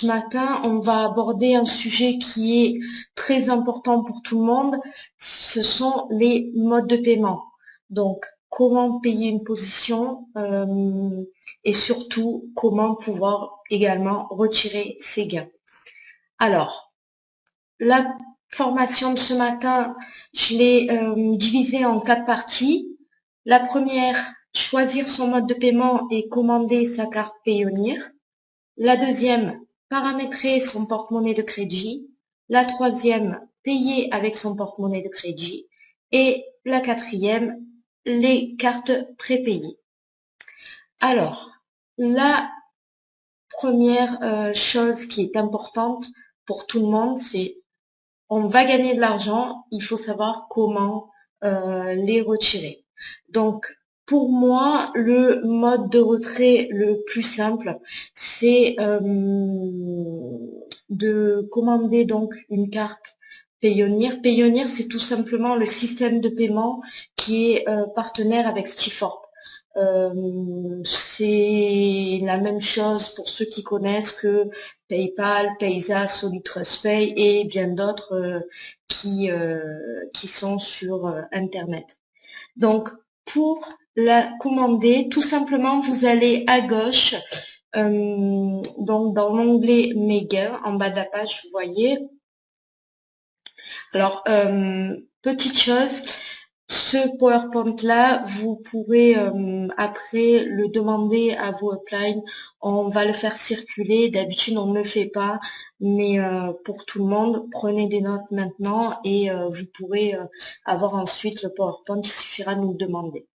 ce matin, on va aborder un sujet qui est très important pour tout le monde. Ce sont les modes de paiement. Donc, comment payer une position et surtout, comment pouvoir également retirer ses gains. Alors, la formation de ce matin, je l'ai divisée en 4 parties. La première, choisir son mode de paiement et commander sa carte Payoneer. La deuxième, paramétrer son porte-monnaie de crédit. La troisième, payer avec son porte-monnaie de crédit. Et la quatrième, les cartes prépayées. Alors, la première chose qui est importante pour tout le monde, c'est on va gagner de l'argent, il faut savoir comment les retirer. Donc, pour moi, le mode de retrait le plus simple, c'est de commander donc une carte Payoneer. Payoneer, c'est tout simplement le système de paiement qui est partenaire avec Stiforp. C'est la même chose pour ceux qui connaissent que PayPal, Payza, SolidTrustPay et bien d'autres qui sont sur Internet. Donc, pour la commander, tout simplement, vous allez à gauche, donc dans l'onglet Mes gains, en bas de la page, vous voyez. Alors, petite chose, ce PowerPoint-là, vous pourrez après le demander à vos uplines. On va le faire circuler. D'habitude, on ne le fait pas, mais pour tout le monde, prenez des notes maintenant et vous pourrez avoir ensuite le PowerPoint. Il suffira de nous le demander.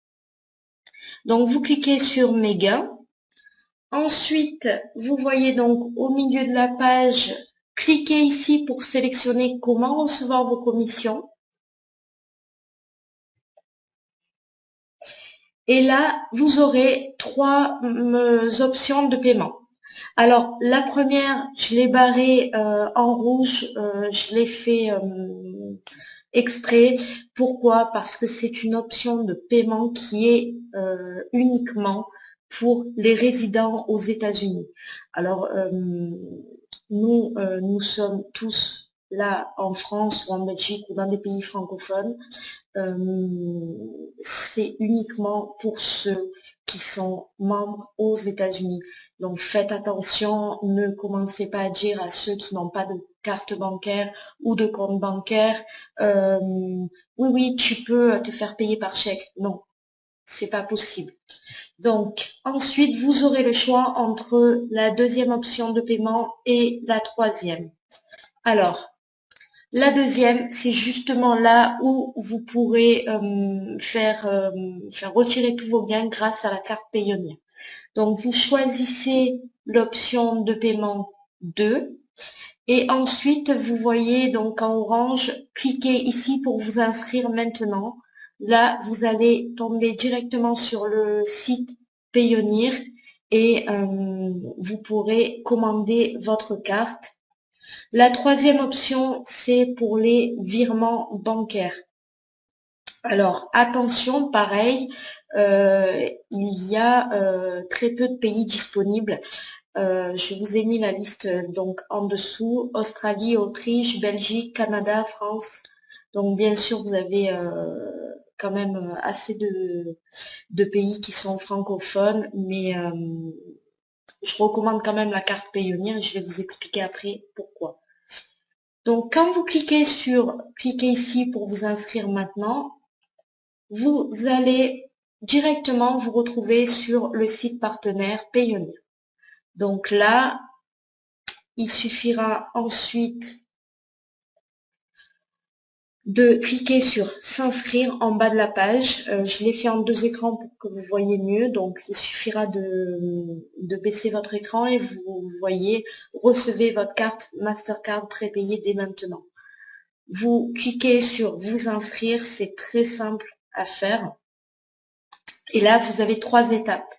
Donc, vous cliquez sur Mes gains. Ensuite, vous voyez donc au milieu de la page, cliquez ici pour sélectionner comment recevoir vos commissions. Et là, vous aurez trois options de paiement. Alors, la première, je l'ai barrée en rouge, je l'ai fait exprès. Pourquoi? Parce que c'est une option de paiement qui est uniquement pour les résidents aux États-Unis. Alors, nous sommes tous là en France ou en Belgique ou dans des pays francophones. C'est uniquement pour ceux qui sont membres aux États-Unis. Donc faites attention, ne commencez pas à dire à ceux qui n'ont pas de carte bancaire ou de compte bancaire, oui, tu peux te faire payer par chèque. Non, c'est pas possible. Donc ensuite, vous aurez le choix entre la deuxième option de paiement et la troisième. Alors, la deuxième, c'est justement là où vous pourrez faire retirer tous vos gains grâce à la carte Payoneer. Donc, vous choisissez l'option de paiement 2 et ensuite, vous voyez donc en orange, cliquez ici pour vous inscrire maintenant. Là, vous allez tomber directement sur le site Payoneer et vous pourrez commander votre carte. La troisième option, c'est pour les virements bancaires. Alors, attention, pareil, il y a très peu de pays disponibles. Je vous ai mis la liste donc en dessous, Australie, Autriche, Belgique, Canada, France. Donc, bien sûr, vous avez quand même assez de pays qui sont francophones, mais je recommande quand même la carte Payoneer et je vais vous expliquer après pourquoi. Donc, quand vous cliquez ici pour vous inscrire maintenant, vous allez directement vous retrouver sur le site partenaire Payoneer. Donc là, il suffira ensuite de cliquer sur s'inscrire en bas de la page. Je l'ai fait en deux écrans pour que vous voyez mieux. Donc, il suffira de baisser votre écran et vous voyez, recevez votre carte Mastercard prépayée dès maintenant. Vous cliquez sur vous inscrire, c'est très simple à faire. Et là, vous avez trois étapes.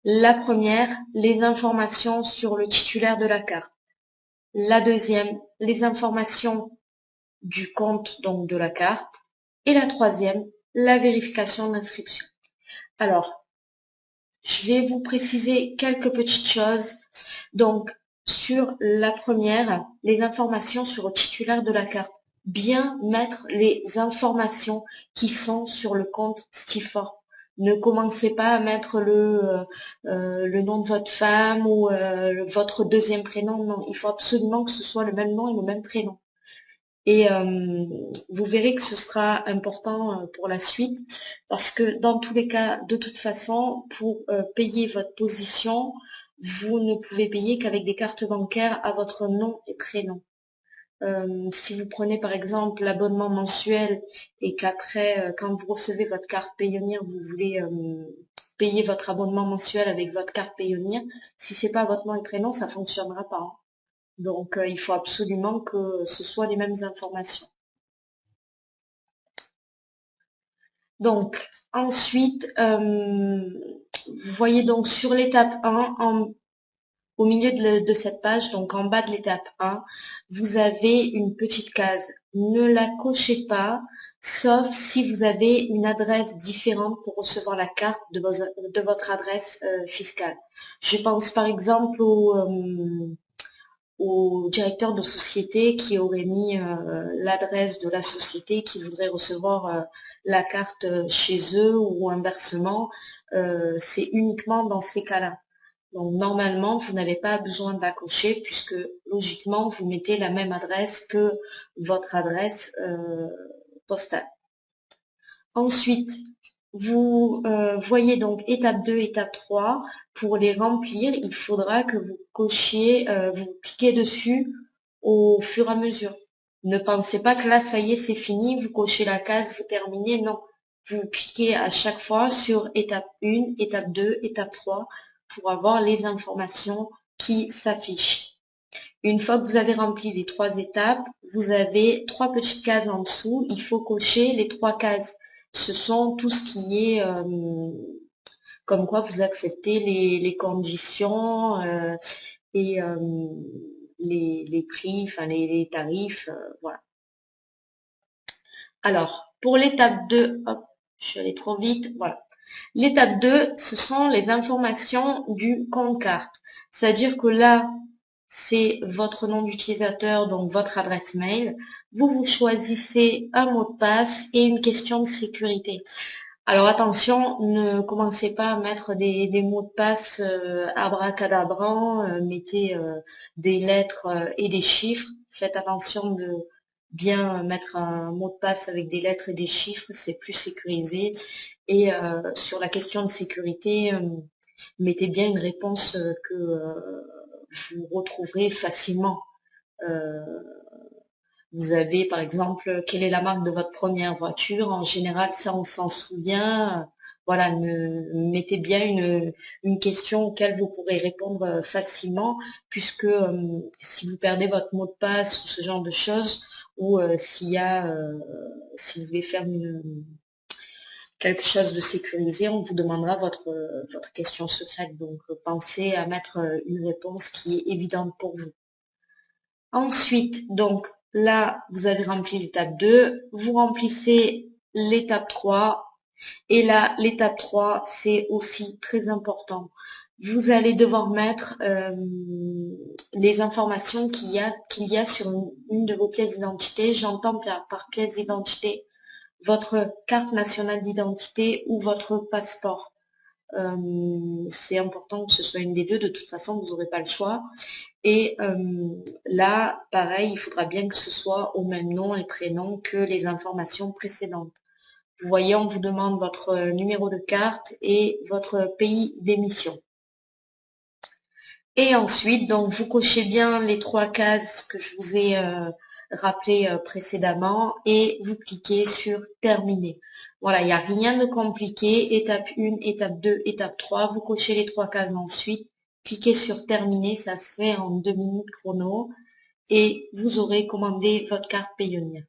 La première, les informations sur le titulaire de la carte. La deuxième, les informations du compte donc de la carte. Et la troisième, la vérification d'inscription. Alors, je vais vous préciser quelques petites choses. Donc, Sur la première, les informations sur le titulaire de la carte. Bien mettre les informations qui sont sur le compte Stifor. Ne commencez pas à mettre le nom de votre femme ou votre deuxième prénom. Non, il faut absolument que ce soit le même nom et le même prénom. Et vous verrez que ce sera important pour la suite, parce que dans tous les cas, de toute façon, pour payer votre position, vous ne pouvez payer qu'avec des cartes bancaires à votre nom et prénom. Si vous prenez par exemple l'abonnement mensuel et qu'après, quand vous recevez votre carte Payoneer, vous voulez payer votre abonnement mensuel avec votre carte Payoneer, si c'est pas votre nom et prénom, ça fonctionnera pas, hein. Donc, il faut absolument que ce soit les mêmes informations. Donc, ensuite, vous voyez donc sur l'étape 1, au milieu de cette page, donc en bas de l'étape 1, vous avez une petite case. Ne la cochez pas, sauf si vous avez une adresse différente pour recevoir la carte de votre adresse fiscale. Je pense par exemple au directeur de société qui aurait mis l'adresse de la société qui voudrait recevoir la carte chez eux ou inversement, c'est uniquement dans ces cas-là. Donc normalement, vous n'avez pas besoin de la cocher puisque logiquement, vous mettez la même adresse que votre adresse postale. Ensuite, vous voyez donc étape 2, étape 3. Pour les remplir, il faudra que vous cochiez, vous cliquez dessus au fur et à mesure. Ne pensez pas que là, ça y est, c'est fini, vous cochez la case, vous terminez. Non, vous cliquez à chaque fois sur étape 1, étape 2, étape 3 pour avoir les informations qui s'affichent. Une fois que vous avez rempli les 3 étapes, vous avez 3 petites cases en dessous. Il faut cocher les 3 cases. Ce sont tout ce qui est comme quoi vous acceptez les conditions et les prix, enfin les tarifs, voilà. Alors, pour l'étape 2, hop, je suis allée trop vite, voilà. L'étape 2, ce sont les informations du compte carte. C'est-à-dire que là, c'est votre nom d'utilisateur, donc votre adresse mail. Vous choisissez un mot de passe et une question de sécurité. Alors attention, ne commencez pas à mettre des mots de passe abracadabrants, mettez des lettres et des chiffres. Faites attention de bien mettre un mot de passe avec des lettres et des chiffres, c'est plus sécurisé. Et sur la question de sécurité, mettez bien une réponse que vous retrouverez facilement. Vous avez par exemple, quelle est la marque de votre première voiture? En général, ça on s'en souvient. Voilà, mettez bien une question auquel vous pourrez répondre facilement, puisque si vous perdez votre mot de passe ou ce genre de choses, ou si vous voulez faire quelque chose de sécurisé, on vous demandera votre question secrète. Donc pensez à mettre une réponse qui est évidente pour vous. Ensuite, donc là, vous avez rempli l'étape 2, vous remplissez l'étape 3, et là, l'étape 3, c'est aussi très important. Vous allez devoir mettre les informations qu'il y a sur une de vos pièces d'identité. J'entends par pièce d'identité votre carte nationale d'identité ou votre passeport. C'est important que ce soit une des deux, de toute façon, vous n'aurez pas le choix. Et là, pareil, il faudra bien que ce soit au même nom et prénom que les informations précédentes. Vous voyez, on vous demande votre numéro de carte et votre pays d'émission. Et ensuite, donc, vous cochez bien les 3 cases que je vous ai rappelées précédemment et vous cliquez sur terminer. Voilà, il n'y a rien de compliqué. Étape 1, étape 2, étape 3. Vous cochez les 3 cases ensuite. Cliquez sur terminer, ça se fait en 2 minutes chrono. Et vous aurez commandé votre carte Payoneer.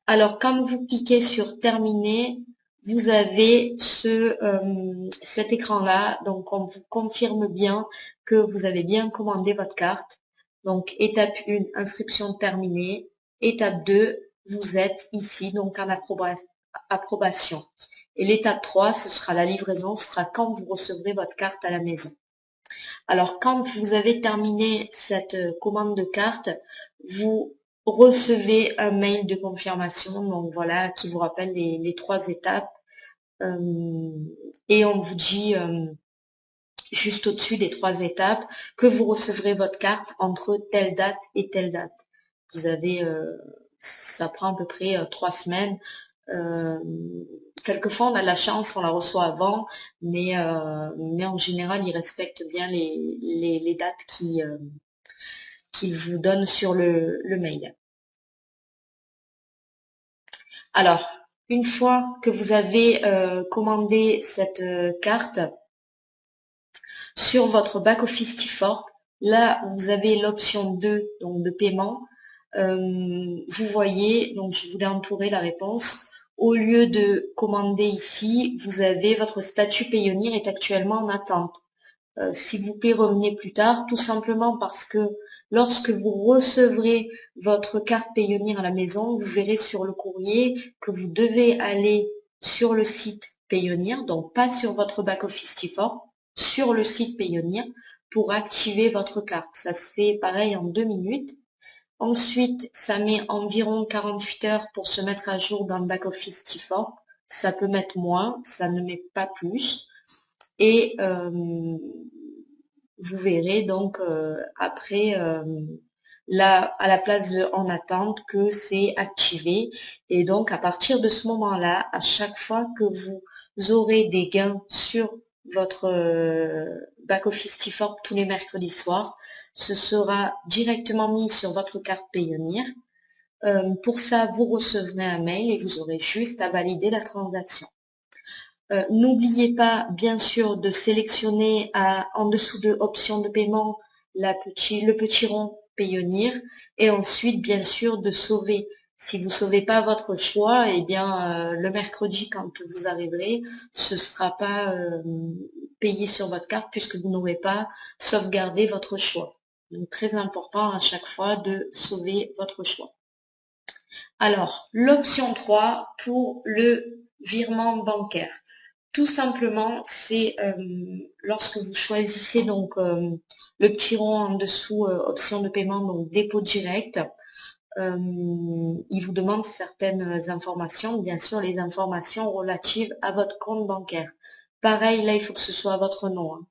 Alors, quand vous cliquez sur terminer, vous avez cet écran-là. Donc, on vous confirme bien que vous avez bien commandé votre carte. Donc, étape 1, inscription terminée. Étape 2, vous êtes ici, donc en approbation. Et l'étape 3, ce sera la livraison, ce sera quand vous recevrez votre carte à la maison. Alors, quand vous avez terminé cette commande de carte, vous recevez un mail de confirmation, donc voilà, qui vous rappelle les 3 étapes. Et on vous dit juste au-dessus des 3 étapes que vous recevrez votre carte entre telle date et telle date. Vous avez, ça prend à peu près 3 semaines. Quelquefois, on a de la chance, on la reçoit avant, mais en général, ils respectent bien les dates qu'ils vous donnent sur le mail. Alors, une fois que vous avez commandé cette carte, sur votre back-office T4, là, vous avez l'option 2, donc de paiement. Vous voyez, donc je voulais entourer la réponse. Au lieu de commander ici, vous avez votre statut Payoneer est actuellement en attente. S'il vous plaît, revenez plus tard, tout simplement parce que lorsque vous recevrez votre carte Payoneer à la maison, vous verrez sur le courrier que vous devez aller sur le site Payoneer, donc pas sur votre back-office T4, sur le site Payoneer pour activer votre carte. Ça se fait pareil en 2 minutes. Ensuite, ça met environ 48 heures pour se mettre à jour dans le back-office T4. Ça peut mettre moins, ça ne met pas plus. Et vous verrez donc après là à la place de en attente que c'est activé. Et donc à partir de ce moment-là, à chaque fois que vous aurez des gains sur votre back-office T4 tous les mercredis soirs, ce sera directement mis sur votre carte Payoneer. Pour ça, vous recevrez un mail et vous aurez juste à valider la transaction. N'oubliez pas, bien sûr, de sélectionner en dessous de options de paiement le petit rond Payoneer et ensuite, bien sûr, de sauver. Si vous ne sauvez pas votre choix, eh bien, le mercredi, quand vous arriverez, ce ne sera pas payé sur votre carte puisque vous n'aurez pas sauvegardé votre choix. Donc, très important à chaque fois de sauver votre choix. Alors, l'option 3 pour le virement bancaire. Tout simplement, c'est lorsque vous choisissez donc le petit rond en dessous, option de paiement, donc dépôt direct, il vous demande certaines informations, bien sûr les informations relatives à votre compte bancaire. Pareil, là, il faut que ce soit à votre nom. Hein.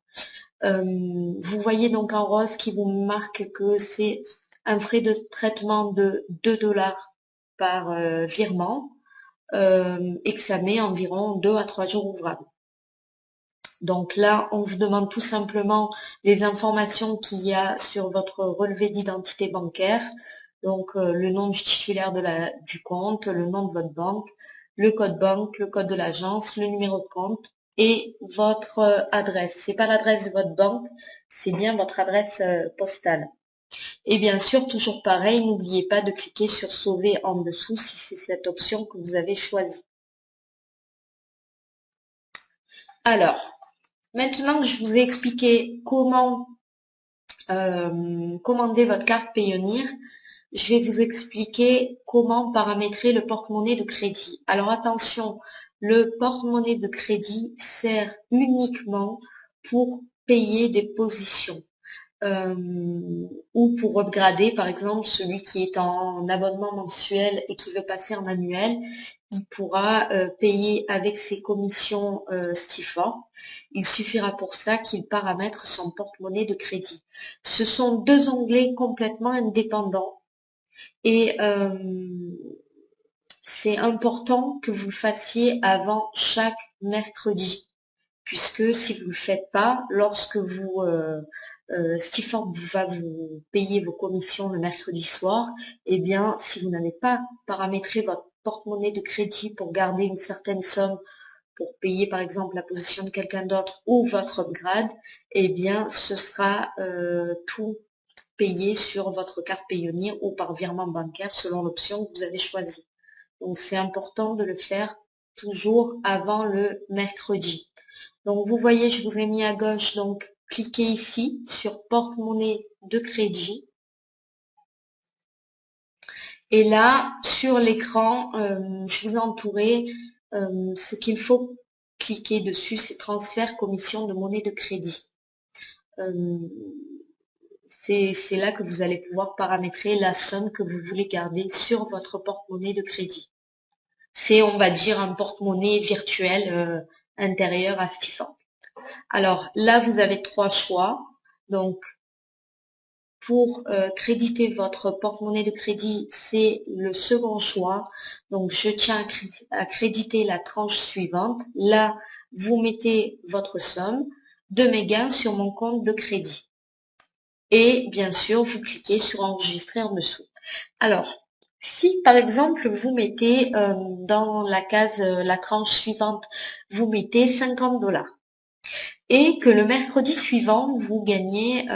Vous voyez donc en rose qui vous marque que c'est un frais de traitement de 2 $ par virement et que ça met environ 2 à 3 jours ouvrables. Donc là, on vous demande tout simplement les informations qu'il y a sur votre relevé d'identité bancaire, donc le nom du titulaire du compte, le nom de votre banque, le code banque, le code de l'agence, le numéro de compte et votre adresse. C'est pas l'adresse de votre banque, c'est bien votre adresse postale. Et bien sûr, toujours pareil, n'oubliez pas de cliquer sur sauver en dessous si c'est cette option que vous avez choisie. Alors, maintenant que je vous ai expliqué comment commander votre carte Payoneer, je vais vous expliquer comment paramétrer le porte-monnaie de crédit. Alors attention, le porte-monnaie de crédit sert uniquement pour payer des positions. Ou pour upgrader, par exemple, celui qui est en abonnement mensuel et qui veut passer en annuel, il pourra payer avec ses commissions Stifor. Il suffira pour ça qu'il paramètre son porte-monnaie de crédit. Ce sont 2 onglets complètement indépendants et c'est important que vous le fassiez avant chaque mercredi, puisque si vous ne le faites pas, lorsque vous Stifor va vous payer vos commissions le mercredi soir, eh bien, si vous n'avez pas paramétré votre porte-monnaie de crédit pour garder une certaine somme pour payer par exemple la position de quelqu'un d'autre ou votre upgrade, eh bien, ce sera tout payé sur votre carte Payoneer ou par virement bancaire selon l'option que vous avez choisie. Donc, c'est important de le faire toujours avant le mercredi. Donc, vous voyez, je vous ai mis à gauche, donc, cliquez ici sur porte-monnaie de crédit. Et là, sur l'écran, je vous ai entouré ce qu'il faut cliquer dessus, c'est transfert commission de monnaie de crédit. c'est là que vous allez pouvoir paramétrer la somme que vous voulez garder sur votre porte-monnaie de crédit. C'est, on va dire, un porte-monnaie virtuel intérieur à Stifan. Alors là, vous avez trois choix. Donc, pour créditer votre porte-monnaie de crédit, c'est le second choix. Donc, je tiens à créditer la tranche suivante. Là, vous mettez votre somme de mes gains sur mon compte de crédit. Et bien sûr, vous cliquez sur enregistrer en dessous. Alors, si par exemple vous mettez dans la case la tranche suivante, vous mettez 50 $ et que le mercredi suivant vous gagnez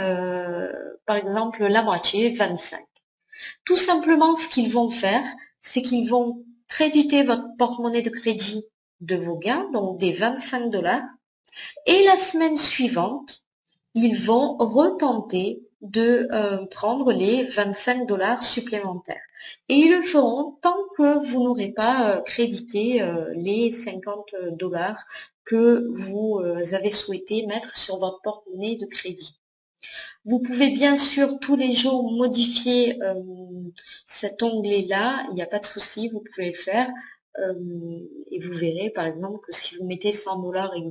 par exemple la moitié, 25. Tout simplement, ce qu'ils vont faire, c'est qu'ils vont créditer votre porte-monnaie de crédit de vos gains, donc des 25 $, et la semaine suivante, ils vont retenter de prendre les 25 $ supplémentaires. Et ils le feront tant que vous n'aurez pas crédité les 50 $ que vous avez souhaité mettre sur votre porte-monnaie de crédit. Vous pouvez bien sûr tous les jours modifier cet onglet-là, il n'y a pas de souci, vous pouvez le faire. Et vous verrez par exemple que si vous mettez 100 $ et que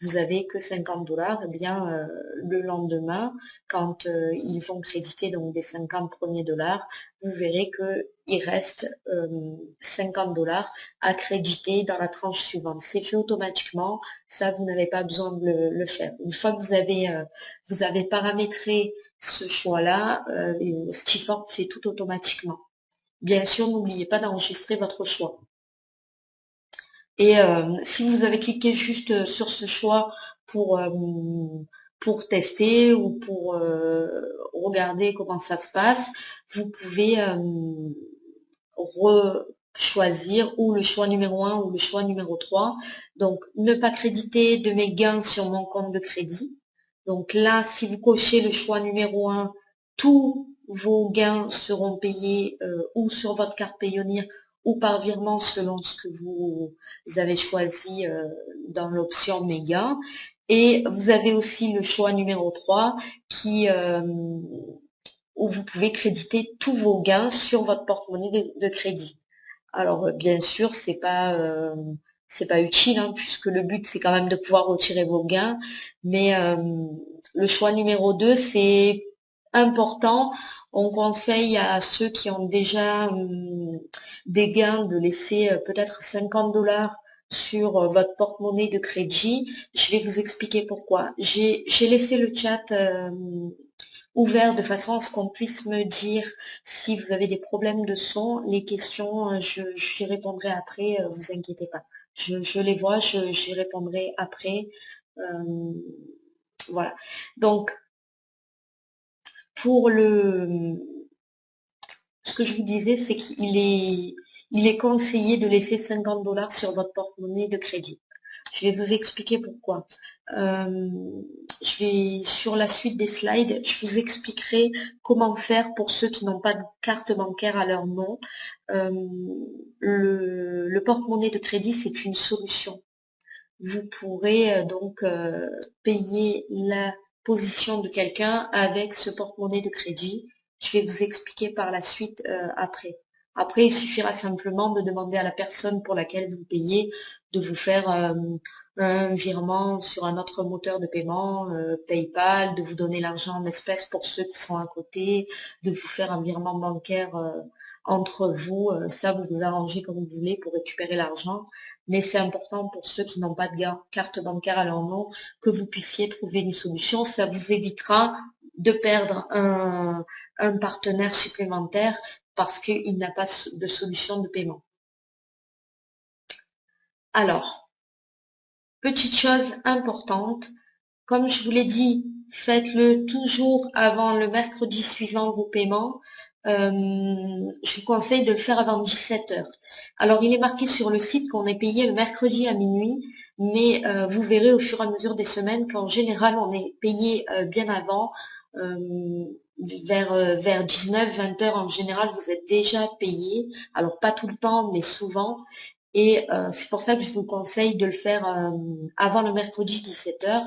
vous avez que 50 $, eh bien le lendemain, quand ils vont créditer donc des 50 premiers dollars, vous verrez que il reste 50 $ à créditer dans la tranche suivante. C'est fait automatiquement, ça vous n'avez pas besoin de le faire. Une fois que vous avez paramétré ce choix-là, Stifan fait tout automatiquement. Bien sûr, n'oubliez pas d'enregistrer votre choix. Et si vous avez cliqué juste sur ce choix pour tester ou pour regarder comment ça se passe, vous pouvez choisir ou le choix numéro 1 ou le choix numéro 3. Donc, ne pas créditer de mes gains sur mon compte de crédit. Donc là, si vous cochez le choix numéro 1, tous vos gains seront payés ou sur votre carte Payoneer ou par virement selon ce que vous avez choisi dans l'option méga. Et vous avez aussi le choix numéro 3 où vous pouvez créditer tous vos gains sur votre porte-monnaie de crédit. Alors bien sûr, c'est pas utile hein, puisque le but c'est quand même de pouvoir retirer vos gains, mais le choix numéro 2 c'est important. On conseille à ceux qui ont déjà des gains de laisser peut-être 50 $ sur votre porte-monnaie de crédit. Je vais vous expliquer pourquoi. J'ai laissé le chat ouvert de façon à ce qu'on puisse me dire si vous avez des problèmes de son. Les questions, j'y répondrai après, vous inquiétez pas. Je les vois, j'y répondrai après. Voilà. Donc, pour ce que je vous disais, c'est il est conseillé de laisser 50 $ sur votre porte-monnaie de crédit. Je vais vous expliquer pourquoi. Sur la suite des slides, je vous expliquerai comment faire pour ceux qui n'ont pas de carte bancaire à leur nom. Le porte-monnaie de crédit, c'est une solution. Vous pourrez donc payer la position de quelqu'un avec ce porte-monnaie de crédit. Je vais vous expliquer par la suite après. Après, il suffira simplement de demander à la personne pour laquelle vous payez de vous faire un virement sur un autre moteur de paiement, PayPal, de vous donner l'argent en espèces pour ceux qui sont à côté, de vous faire un virement bancaire entre vous. Ça, vous vous arrangez comme vous voulez pour récupérer l'argent. Mais c'est important pour ceux qui n'ont pas de carte bancaire à leur nom que vous puissiez trouver une solution. Ça vous évitera de perdre un partenaire supplémentaire parce qu'il n'a pas de solution de paiement. Alors, petite chose importante, comme je vous l'ai dit, faites-le toujours avant le mercredi suivant vos paiements. Je vous conseille de le faire avant 17 h. Alors, il est marqué sur le site qu'on est payé le mercredi à minuit, mais vous verrez au fur et à mesure des semaines qu'en général, on est payé bien avant. Vers 19-20 h en général, vous êtes déjà payé. Alors, pas tout le temps, mais souvent. Et c'est pour ça que je vous conseille de le faire avant le mercredi 17 h.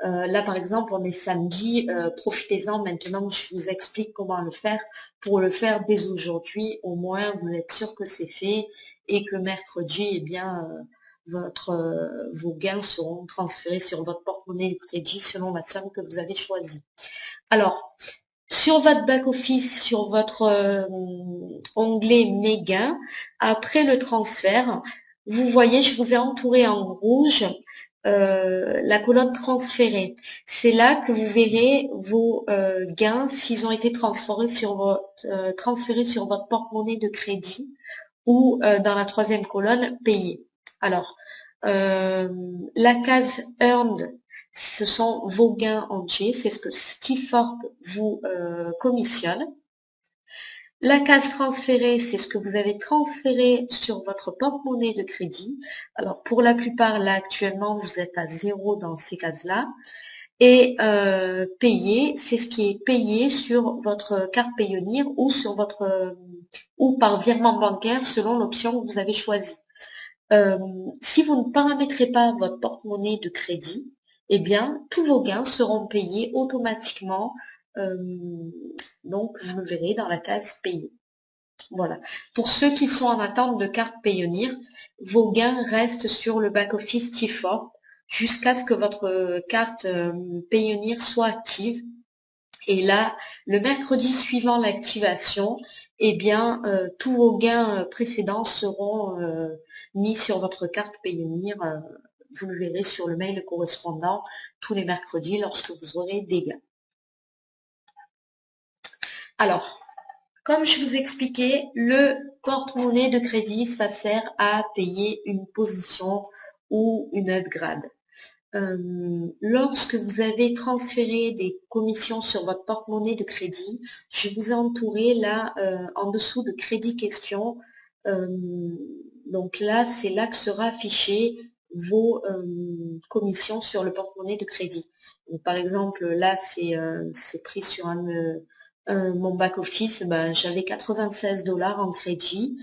Là, par exemple, on est samedi. Profitez-en maintenant que je vous explique comment le faire. Pour le faire dès aujourd'hui, au moins, vous êtes sûr que c'est fait et que mercredi, eh bien, vos gains seront transférés sur votre porte-monnaie de crédit selon la somme que vous avez choisie. Alors, sur votre back-office, sur votre onglet Mes gains, après le transfert, vous voyez, je vous ai entouré en rouge la colonne transférée. C'est là que vous verrez vos gains s'ils ont été transférés sur votre porte-monnaie de crédit ou dans la troisième colonne payé. Alors, la case Earned, ce sont vos gains entiers, c'est ce que Skifork vous commissionne. La case transférée, c'est ce que vous avez transféré sur votre porte-monnaie de crédit. Alors pour la plupart, là actuellement, vous êtes à 0 dans ces cases-là. Et payé, c'est ce qui est payé sur votre carte Payoneer ou sur votre ou par virement bancaire selon l'option que vous avez choisie. Si vous ne paramétrez pas votre porte-monnaie de crédit, eh bien, tous vos gains seront payés automatiquement. Donc, vous le verrez dans la case payée. Voilà. Pour ceux qui sont en attente de carte Payoneer, vos gains restent sur le back-office T4 jusqu'à ce que votre carte Payoneer soit active. Et là, le mercredi suivant l'activation, eh bien, tous vos gains précédents seront mis sur votre carte Payoneer. Vous le verrez sur le mail correspondant tous les mercredis lorsque vous aurez des gains. Alors, comme je vous expliquais, le porte-monnaie de crédit, ça sert à payer une position ou une upgrade. Lorsque vous avez transféré des commissions sur votre porte-monnaie de crédit, je vous ai entouré là en dessous de crédit question. Donc là, c'est là que sera affiché vos commissions sur le porte-monnaie de crédit. Donc, par exemple, là, c'est pris sur mon back-office. Ben, j'avais 96 $ en crédit.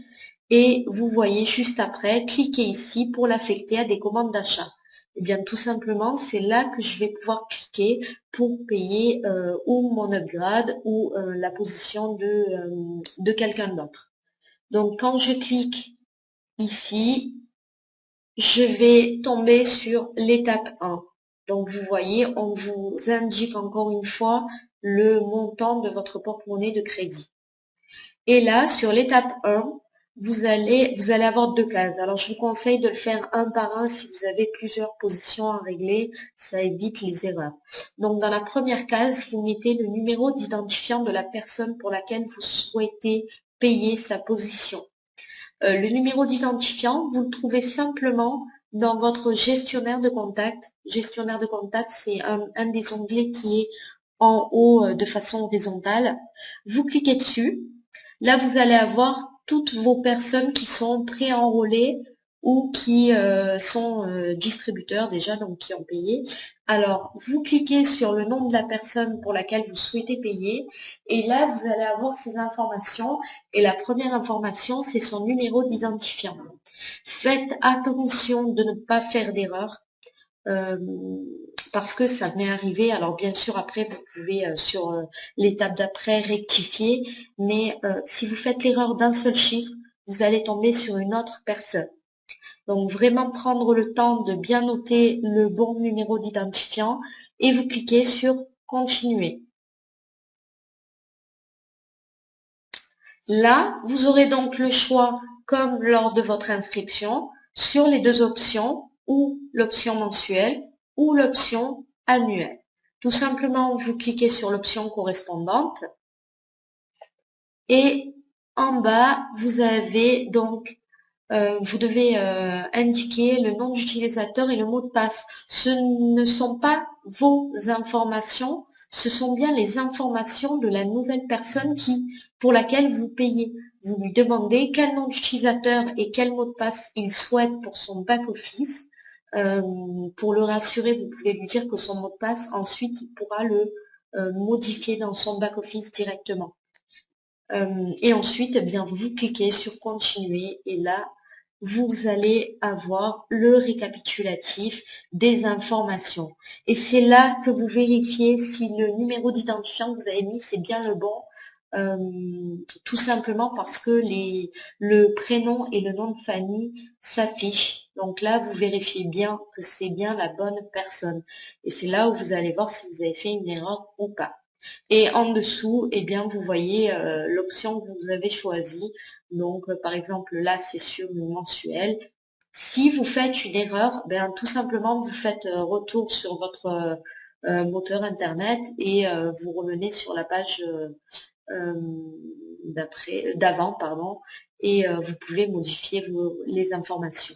Et vous voyez juste après, cliquez ici pour l'affecter à des commandes d'achat. Eh bien, tout simplement, c'est là que je vais pouvoir cliquer pour payer ou mon upgrade ou la position de quelqu'un d'autre. Donc, quand je clique ici, je vais tomber sur l'étape 1. Donc, vous voyez, on vous indique encore une fois le montant de votre porte-monnaie de crédit. Et là, sur l'étape 1, vous allez avoir deux cases. Alors, je vous conseille de le faire un par un si vous avez plusieurs positions à régler. Ça évite les erreurs. Donc, dans la première case, vous mettez le numéro d'identifiant de la personne pour laquelle vous souhaitez payer sa position. Le numéro d'identifiant, vous le trouvez simplement dans votre gestionnaire de contact. Gestionnaire de contact, c'est un des onglets qui est en haut de façon horizontale. Vous cliquez dessus. Là, vous allez avoir toutes vos personnes qui sont pré-enrôlées ou qui sont distributeurs déjà, donc qui ont payé. Alors, vous cliquez sur le nom de la personne pour laquelle vous souhaitez payer et là, vous allez avoir ces informations et la première information, c'est son numéro d'identifiant. Faites attention de ne pas faire d'erreur. Parce que ça m'est arrivé. Alors bien sûr, après, vous pouvez sur l'étape d'après rectifier, mais si vous faites l'erreur d'un seul chiffre, vous allez tomber sur une autre personne. Donc vraiment prendre le temps de bien noter le bon numéro d'identifiant et vous cliquez sur continuer. Là, vous aurez donc le choix, comme lors de votre inscription, sur les deux options, ou l'option mensuelle, ou l'option annuelle. Tout simplement, vous cliquez sur l'option correspondante, et en bas, vous avez donc, vous devez indiquer le nom d'utilisateur et le mot de passe. Ce ne sont pas vos informations, ce sont bien les informations de la nouvelle personne pour laquelle vous payez. Vous lui demandez quel nom d'utilisateur et quel mot de passe il souhaite pour son back-office. Pour le rassurer, vous pouvez lui dire que son mot de passe, ensuite, il pourra le modifier dans son back-office directement. Et ensuite, eh bien, vous cliquez sur continuer et là, vous allez avoir le récapitulatif des informations. Et c'est là que vous vérifiez si le numéro d'identifiant que vous avez mis, c'est bien le bon. Tout simplement parce que le prénom et le nom de famille s'affichent. Donc là, vous vérifiez bien que c'est bien la bonne personne. Et c'est là où vous allez voir si vous avez fait une erreur ou pas. Et en dessous, eh bien, vous voyez l'option que vous avez choisie. Donc, par exemple, là, c'est sur le mensuel. Si vous faites une erreur, ben, tout simplement, vous faites retour sur votre moteur Internet et vous revenez sur la page d'avant, pardon, et vous pouvez modifier les informations.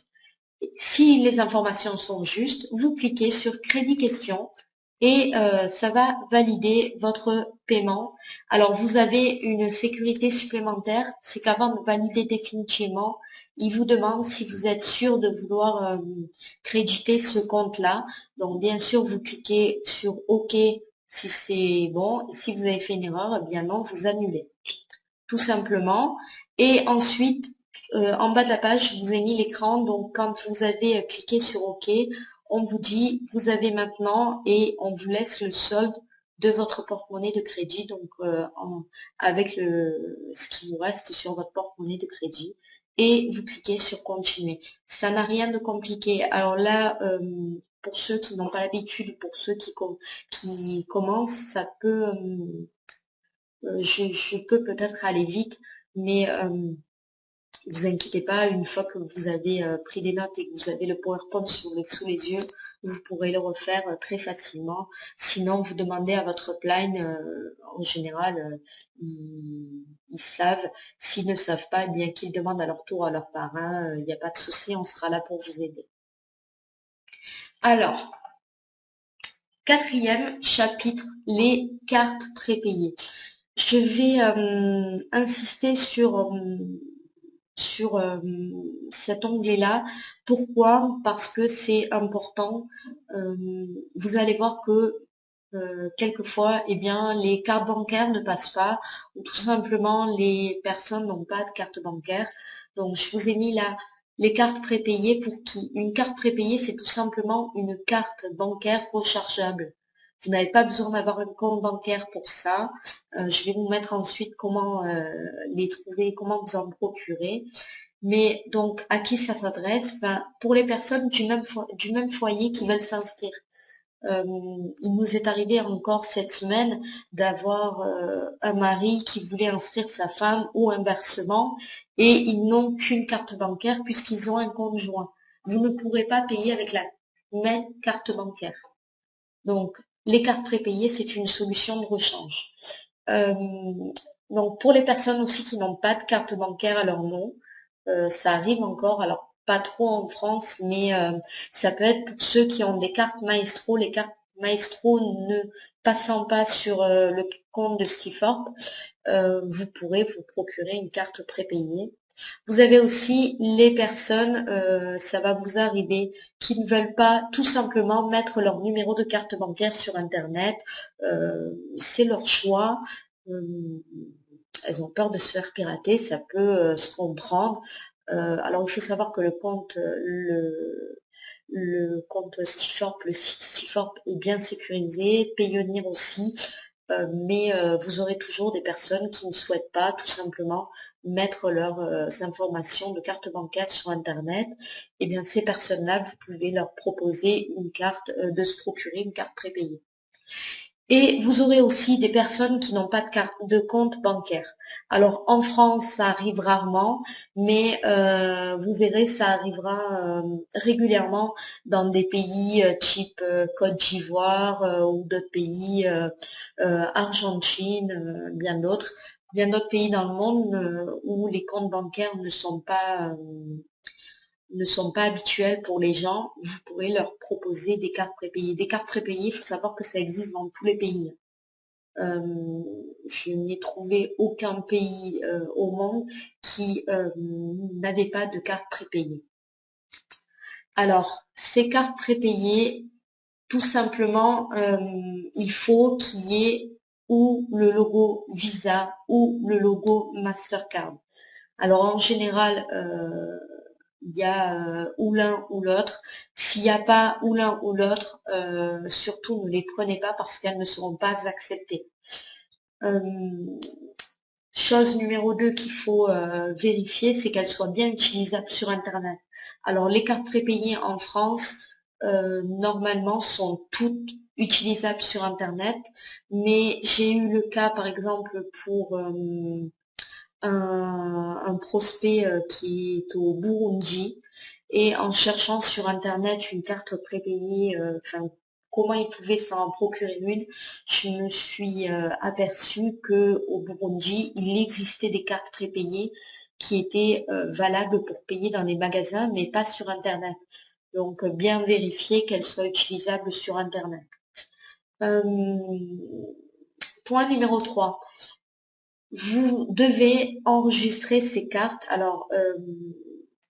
Si les informations sont justes, vous cliquez sur Crédit Question et ça va valider votre paiement. Alors, vous avez une sécurité supplémentaire, c'est qu'avant de valider définitivement, il vous demande si vous êtes sûr de vouloir créditer ce compte-là. Donc, bien sûr, vous cliquez sur OK si c'est bon. Si vous avez fait une erreur, eh bien non, vous annulez. Tout simplement. Et ensuite, en bas de la page, je vous ai mis l'écran. Donc, quand vous avez cliqué sur OK, on vous dit, vous avez maintenant, et on vous laisse le solde de votre porte-monnaie de crédit, donc avec ce qui vous reste sur votre porte-monnaie de crédit. Et vous cliquez sur continuer. Ça n'a rien de compliqué. Alors là, pour ceux qui n'ont pas l'habitude, pour ceux qui commencent, ça peut, je peux peut-être aller vite, mais vous inquiétez pas, une fois que vous avez pris des notes et que vous avez le PowerPoint sous les yeux, vous pourrez le refaire très facilement. Sinon, vous demandez à votre upline, en général, ils savent. S'ils ne savent pas, eh bien qu'ils demandent à leur tour à leur parrain, il n'y a pas de souci, on sera là pour vous aider. Alors, quatrième chapitre, les cartes prépayées. Je vais insister sur cet onglet-là. Pourquoi? Parce que c'est important. Vous allez voir que quelquefois, eh bien, les cartes bancaires ne passent pas, ou tout simplement les personnes n'ont pas de carte bancaire. Donc, je vous ai mis là les cartes prépayées pour qui? Une carte prépayée, c'est tout simplement une carte bancaire rechargeable. Vous n'avez pas besoin d'avoir un compte bancaire pour ça. Je vais vous mettre ensuite comment les trouver, comment vous en procurer. Mais donc, à qui ça s'adresse? Ben, pour les personnes du même foyer qui veulent s'inscrire. Il nous est arrivé encore cette semaine d'avoir un mari qui voulait inscrire sa femme ou inversement et ils n'ont qu'une carte bancaire puisqu'ils ont un compte joint. Vous ne pourrez pas payer avec la même carte bancaire. Donc, les cartes prépayées, c'est une solution de rechange. Donc, pour les personnes aussi qui n'ont pas de carte bancaire à leur nom, ça arrive encore, alors pas trop en France, mais ça peut être pour ceux qui ont des cartes Maestro. Les cartes Maestro ne passant pas sur le compte de Stiforp, vous pourrez vous procurer une carte prépayée. Vous avez aussi les personnes, ça va vous arriver, qui ne veulent pas tout simplement mettre leur numéro de carte bancaire sur Internet. C'est leur choix. Elles ont peur de se faire pirater, ça peut se comprendre. Alors il faut savoir que le compte Stiforp, le site Stiforp est bien sécurisé, Payoneer aussi, mais vous aurez toujours des personnes qui ne souhaitent pas tout simplement mettre leurs informations de carte bancaire sur Internet. Et bien ces personnes-là, vous pouvez leur proposer une carte, de se procurer une carte prépayée. Et vous aurez aussi des personnes qui n'ont pas de compte bancaire. Alors en France, ça arrive rarement, mais vous verrez, ça arrivera régulièrement dans des pays type Côte d'Ivoire ou d'autres pays, Argentine, bien d'autres pays dans le monde où les comptes bancaires ne sont pas habituels pour les gens, vous pourrez leur proposer des cartes prépayées. Des cartes prépayées, il faut savoir que ça existe dans tous les pays. Je n'ai trouvé aucun pays au monde qui n'avait pas de carte prépayée. Alors, ces cartes prépayées, tout simplement, il faut qu'il y ait ou le logo Visa ou le logo Mastercard. Alors, en général, il y a ou l'un ou l'autre. S'il n'y a pas ou l'un ou l'autre, surtout ne les prenez pas parce qu'elles ne seront pas acceptées. Chose numéro 2 qu'il faut vérifier, c'est qu'elles soient bien utilisables sur Internet. Alors les cartes prépayées en France, normalement, sont toutes utilisables sur Internet, mais j'ai eu le cas, par exemple, pour un prospect qui est au Burundi, et en cherchant sur Internet une carte prépayée, enfin, comment il pouvait s'en procurer une, je me suis aperçue que au Burundi, il existait des cartes prépayées qui étaient valables pour payer dans les magasins, mais pas sur Internet. Donc, bien vérifier qu'elles soient utilisables sur Internet. Point numéro 3. Vous devez enregistrer ces cartes. Alors,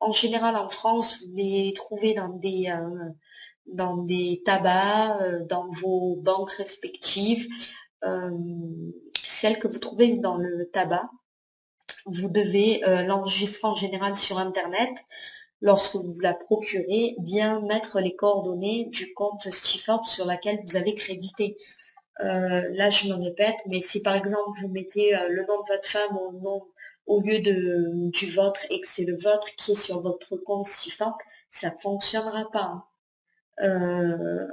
en général, en France, vous les trouvez dans des tabacs, dans vos banques respectives. Celle que vous trouvez dans le tabac, vous devez l'enregistrer en général sur Internet. Lorsque vous la procurez, bien mettre les coordonnées du compte Stifor sur laquelle vous avez crédité. Là, je me répète, mais si par exemple vous mettez le nom de votre femme au lieu du vôtre et que c'est le vôtre qui est sur votre compte Stifor, ça fonctionnera pas, hein.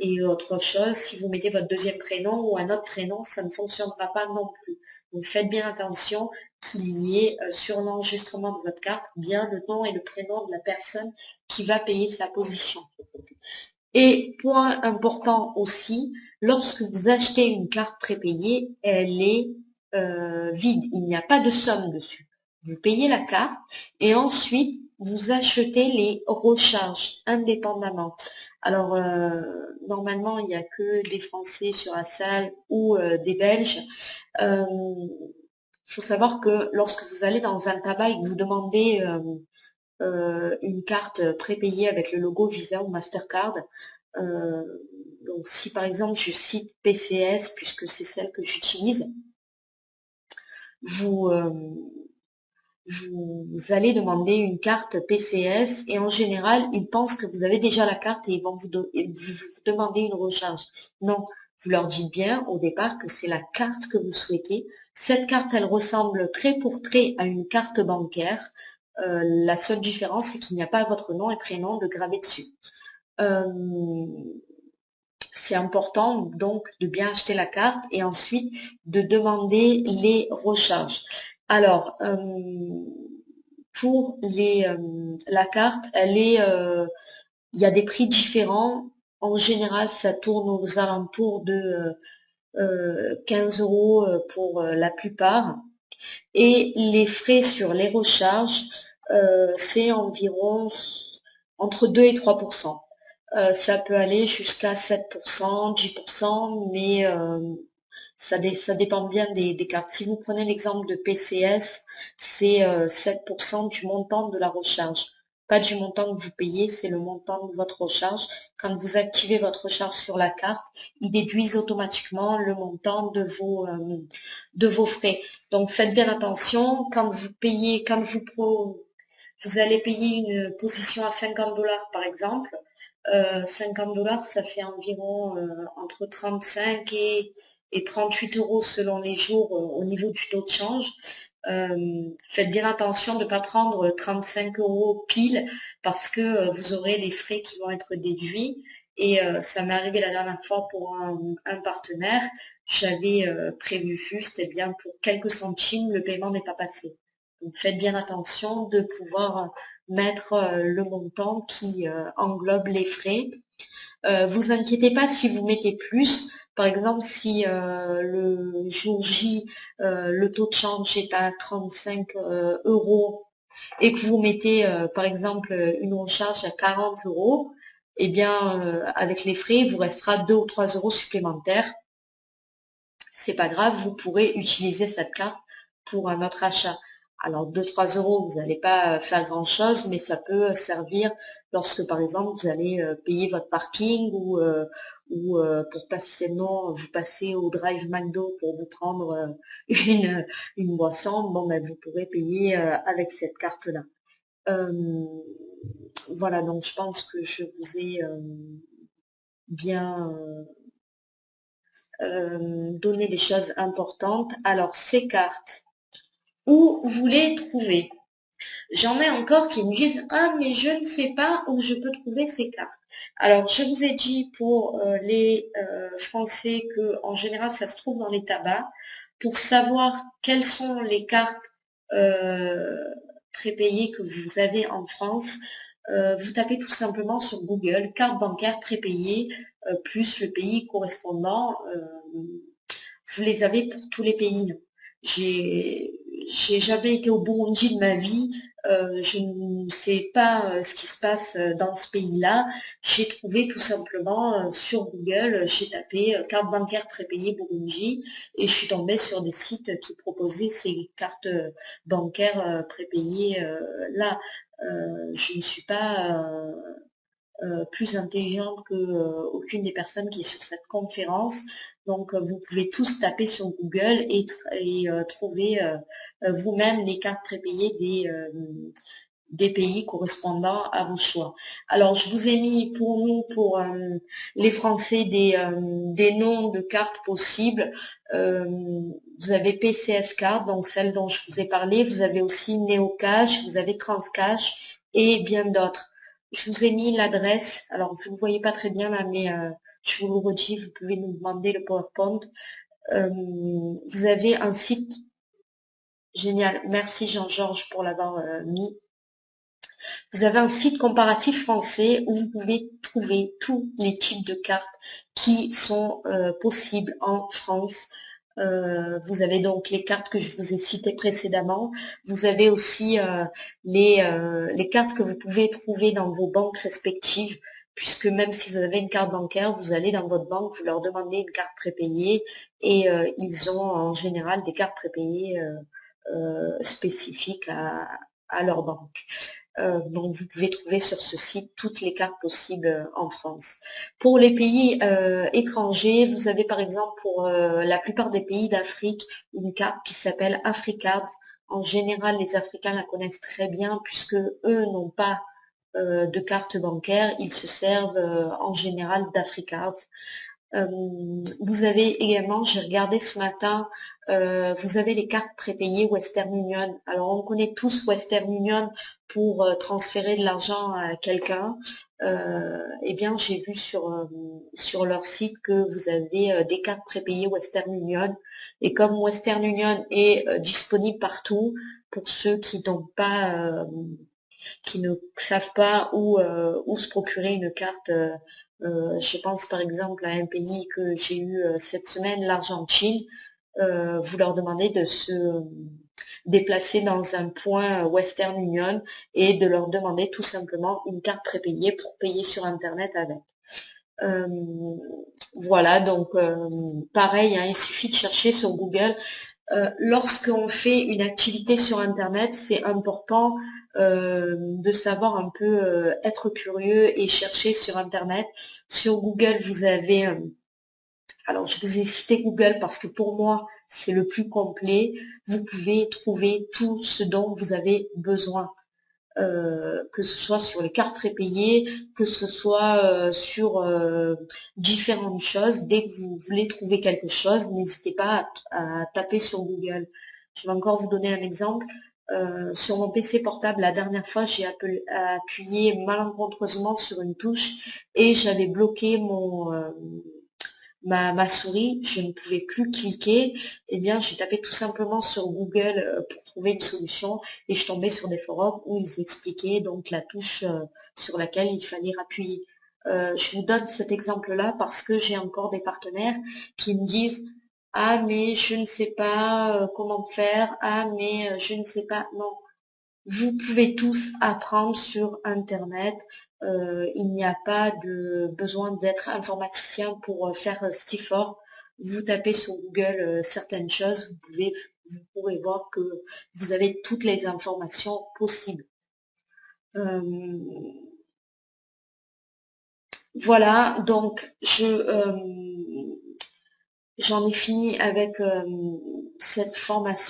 Et autre chose, si vous mettez votre deuxième prénom ou un autre prénom, ça ne fonctionnera pas non plus. Donc faites bien attention qu'il y ait sur l'enregistrement de votre carte bien le nom et le prénom de la personne qui va payer sa position. Et point important aussi, lorsque vous achetez une carte prépayée, elle est vide, il n'y a pas de somme dessus. Vous payez la carte et ensuite vous achetez les recharges indépendamment. Alors normalement il n'y a que des Français sur la salle ou des Belges. Il faut savoir que lorsque vous allez dans un tabac et que vous demandez une carte prépayée avec le logo Visa ou Mastercard. Euh, donc si par exemple je cite PCS puisque c'est celle que j'utilise, vous, vous allez demander une carte PCS et en général ils pensent que vous avez déjà la carte et ils vont vous demander une recharge. Non, vous leur dites bien au départ que c'est la carte que vous souhaitez. Cette carte elle ressemble trait pour trait à une carte bancaire. La seule différence, c'est qu'il n'y a pas votre nom et prénom de gravé dessus. C'est important donc de bien acheter la carte et ensuite de demander les recharges. Alors, pour la carte, il y a des prix différents. En général, ça tourne aux alentours de 15 € pour la plupart. Et les frais sur les recharges, c'est environ entre 2 et 3%. Ça peut aller jusqu'à 7%, 10%, mais ça dépend bien des cartes. Si vous prenez l'exemple de PCS, c'est 7% du montant de la recharge. Pas du montant que vous payez, c'est le montant de votre recharge. Quand vous activez votre recharge sur la carte, ils déduisent automatiquement le montant de vos frais. Donc faites bien attention, quand vous payez, vous allez payer une position à 50 $ par exemple, 50 $, ça fait environ entre 35 et 38 € selon les jours au niveau du taux de change. Faites bien attention de ne pas prendre 35 € pile parce que vous aurez les frais qui vont être déduits. Et ça m'est arrivé la dernière fois pour un partenaire. J'avais prévu juste, et bien pour quelques centimes, le paiement n'est pas passé. Donc faites bien attention de pouvoir mettre le montant qui englobe les frais. Vous inquiétez pas si vous mettez plus. Par exemple, si le jour J, le taux de change est à 35 € et que vous mettez, par exemple, une recharge à 40 €, eh bien, avec les frais, il vous restera 2 ou 3 € supplémentaires. C'est pas grave, vous pourrez utiliser cette carte pour un autre achat. Alors 2-3 €, vous n'allez pas faire grand chose, mais ça peut servir lorsque par exemple vous allez payer votre parking ou pour passer, non, vous passez au Drive McDo pour vous prendre une boisson, bon ben vous pourrez payer avec cette carte-là. Voilà, donc je pense que je vous ai bien donné des choses importantes. Alors, ces cartes, où vous les trouvez? J'en ai encore qui me disent ah mais je ne sais pas où je peux trouver ces cartes. Alors je vous ai dit pour les Français que en général ça se trouve dans les tabacs. Pour savoir quelles sont les cartes euh, prépayées que vous avez en France, vous tapez tout simplement sur Google carte bancaire prépayée plus le pays correspondant. Vous les avez pour tous les pays. J'ai j'ai jamais été au Burundi de ma vie, je ne sais pas ce qui se passe dans ce pays-là. J'ai trouvé tout simplement sur Google, j'ai tapé carte bancaire prépayée Burundi et je suis tombée sur des sites qui proposaient ces cartes bancaires prépayées là. Je ne suis pas plus intelligente que aucune des personnes qui est sur cette conférence. Donc vous pouvez tous taper sur Google et trouver vous-même les cartes prépayées des pays correspondant à vos choix. Alors je vous ai mis pour nous, pour les Français, des noms de cartes possibles. Vous avez PCS Card, donc celle dont je vous ai parlé. Vous avez aussi Neocash, vous avez Transcash et bien d'autres. Je vous ai mis l'adresse. Alors vous ne voyez pas très bien là, mais je vous le redis, vous pouvez nous demander le PowerPoint. Vous avez un site génial. Merci Jean-Georges pour l'avoir mis. Vous avez un site comparatif français où vous pouvez trouver tous les types de cartes qui sont possibles en France. Vous avez donc les cartes que je vous ai citées précédemment. Vous avez aussi les cartes que vous pouvez trouver dans vos banques respectives, puisque même si vous avez une carte bancaire, vous allez dans votre banque, vous leur demandez une carte prépayée et ils ont en général des cartes prépayées spécifiques à leur banque. Donc vous pouvez trouver sur ce site toutes les cartes possibles en France. Pour les pays étrangers, vous avez par exemple pour la plupart des pays d'Afrique une carte qui s'appelle Africard. En général, les Africains la connaissent très bien puisque eux n'ont pas de carte bancaire, ils se servent en général d'Africard. Vous avez également, j'ai regardé ce matin, vous avez les cartes prépayées Western Union. Alors on connaît tous Western Union pour transférer de l'argent à quelqu'un. Eh bien j'ai vu sur leur site que vous avez des cartes prépayées Western Union. Et comme Western Union est disponible partout, pour ceux qui n'ont pas qui ne savent pas où se procurer une carte. Je pense par exemple à un pays que j'ai eu cette semaine, l'Argentine. Vous leur demandez de se déplacer dans un point Western Union et de leur demander tout simplement une carte prépayée pour payer sur Internet avec. Voilà, donc pareil, hein, il suffit de chercher sur Google. Lorsqu'on fait une activité sur Internet, c'est important de savoir un peu être curieux et chercher sur Internet. Sur Google, vous avez... alors, je vous ai cité Google parce que pour moi, c'est le plus complet. Vous pouvez trouver tout ce dont vous avez besoin. Que ce soit sur les cartes prépayées, que ce soit sur différentes choses. Dès que vous voulez trouver quelque chose, n'hésitez pas à taper sur Google. Je vais encore vous donner un exemple. Sur mon PC portable, la dernière fois, j'ai appuyé malencontreusement sur une touche et j'avais bloqué ma souris, je ne pouvais plus cliquer. Eh bien, j'ai tapé tout simplement sur Google pour trouver une solution et je tombais sur des forums où ils expliquaient donc la touche sur laquelle il fallait appuyer. Je vous donne cet exemple-là parce que j'ai encore des partenaires qui me disent ah mais je ne sais pas comment faire, ah mais je ne sais pas. Non, vous pouvez tous apprendre sur Internet. Il n'y a pas de besoin d'être informaticien pour faire ce effort. Vous tapez sur Google certaines choses, vous pourrez voir que vous avez toutes les informations possibles. Voilà, donc j'en ai fini avec cette formation.